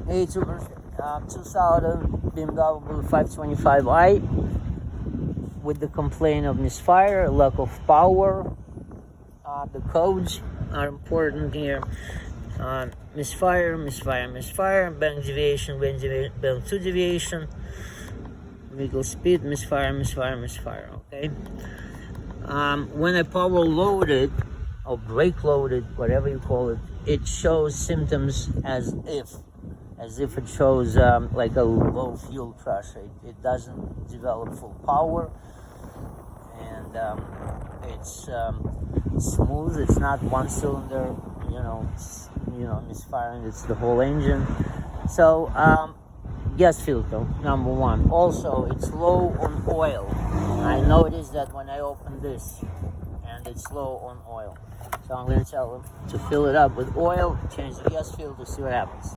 It's 2000 BMW 525i with the complaint of misfire, lack of power. The codes are important here. Misfire, band deviation, band 2 deviation, vehicle speed, misfire, okay? When I power loaded or brake loaded, whatever you call it, it shows symptoms as if it shows like a low fuel pressure. It doesn't develop full power, and it's smooth. It's not one cylinder, misfiring. It's the whole engine. So gas filter, number one. Also, it's low on oil. I noticed that when I open this, and it's low on oil. So I'm going to tell them to fill it up with oil, change the gas filter, see what happens.